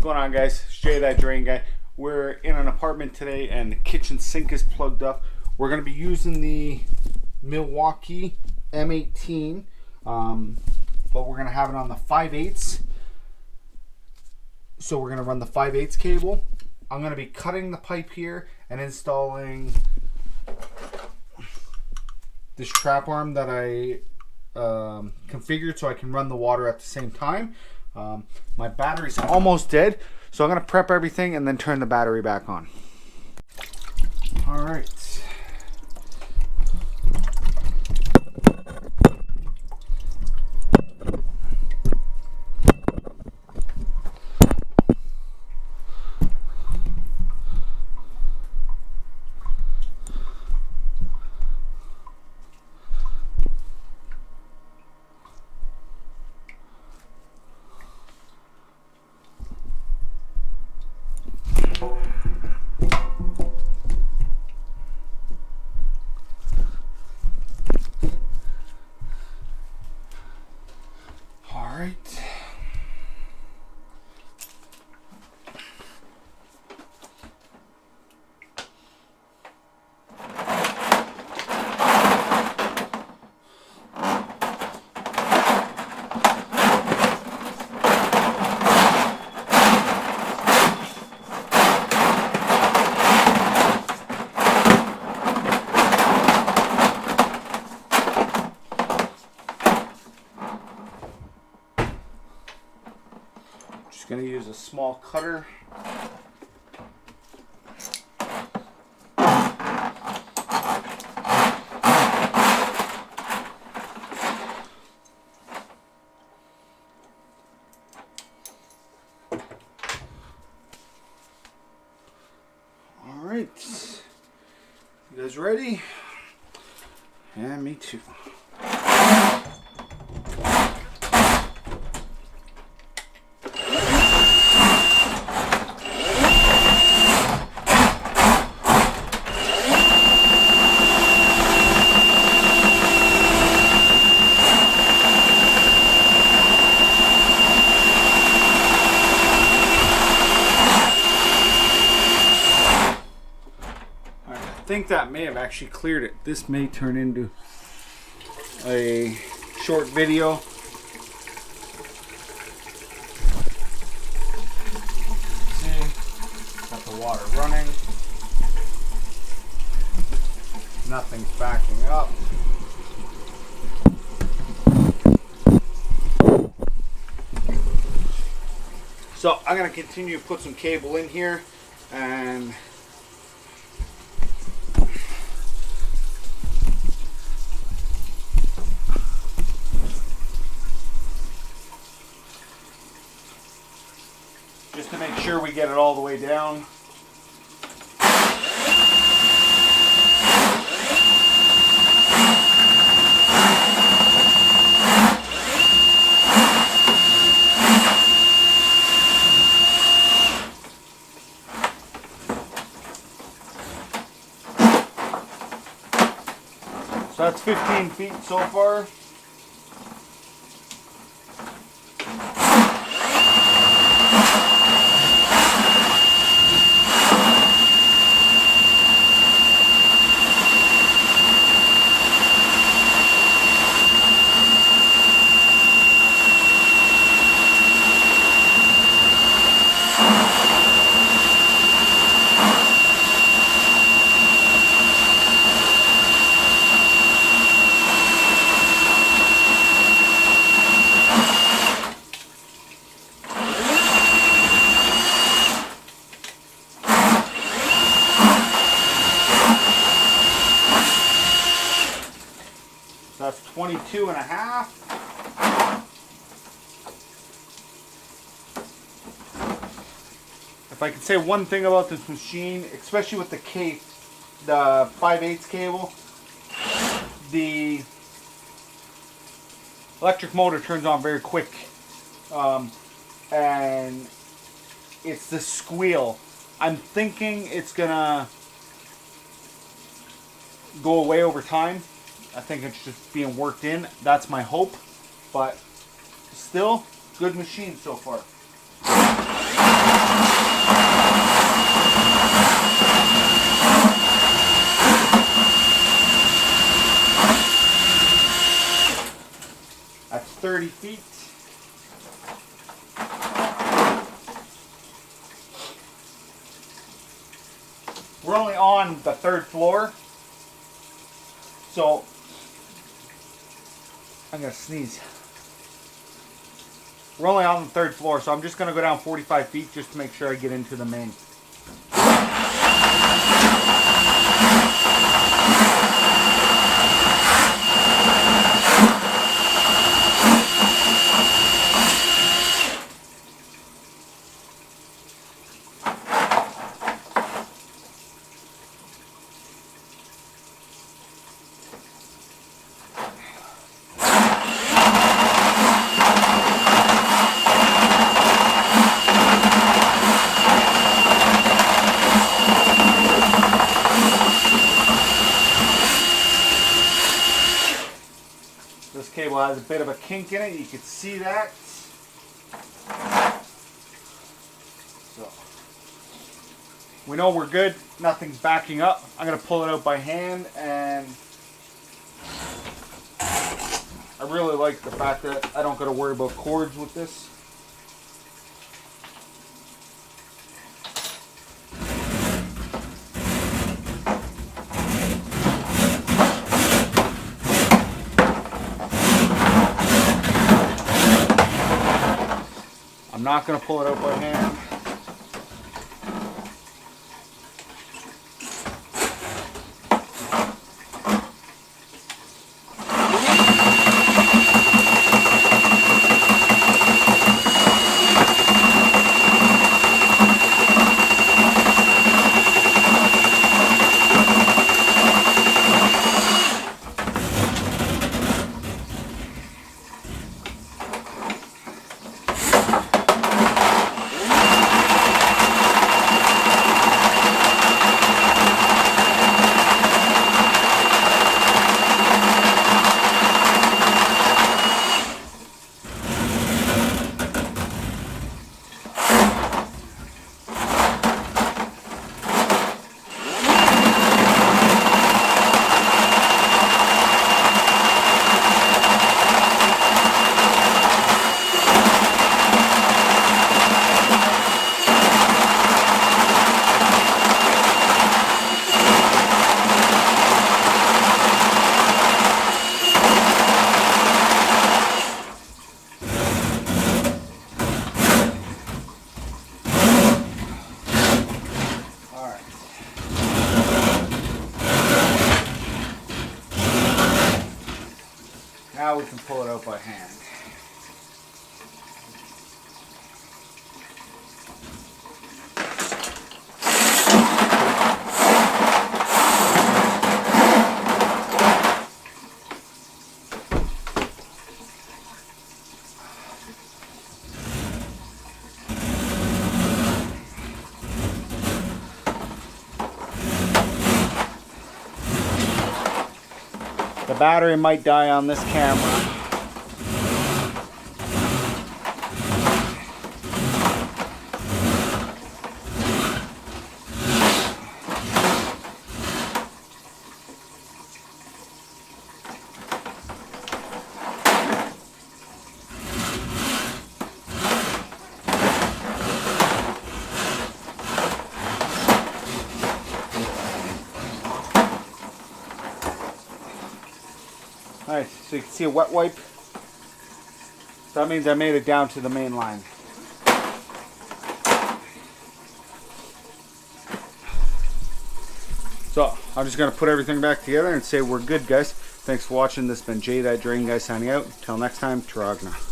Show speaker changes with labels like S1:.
S1: going on, guys? It's Jay, that drain guy. We're in an apartment today and the kitchen sink is plugged up. We're going to be using the Milwaukee M18, but we're going to have it on the 5/8. So we're going to run the 5/8 cable. I'm going to be cutting the pipe here and installing this trap arm that I configured so I can run the water at the same time. My battery's almost dead, so I'm going to prep everything and then turn the battery back on. All right. Going to use a small cutter. All right, you guys ready? Yeah, me too. I think that may have actually cleared it. This may turn into a short video. See, got the water running. Nothing's backing up. So I'm going to continue to put some cable in here and just to make sure we get it all the way down. So that's 15 feet so far. That's 22 and a half. If I could say one thing about this machine, especially with the 5/8 cable, the electric motor turns on very quick, and it's the squeal. I'm thinking it's gonna go away over time. I think it's just being worked in. That's my hope. But still, good machine so far. only on the 3rd floor, so I'm gonna sneeze. We're only on the 3rd floor, so I'm just gonna go down 45 feet just to make sure I get into the main. This cable has a bit of a kink in it, you can see that. So we know we're good, nothing's backing up. I'm going to pull it out by hand, and I really like the fact that I don't got to worry about cords with this. I'm not going to pull it out by hand. Now we can pull it out by hand. The battery might die on this camera. Alright, so you can see a wet wipe. So that means I made it down to the main line. So I'm just going to put everything back together and say we're good, guys. Thanks for watching. This has been Jay, that Drain Guy, signing out. Until next time, Taragna.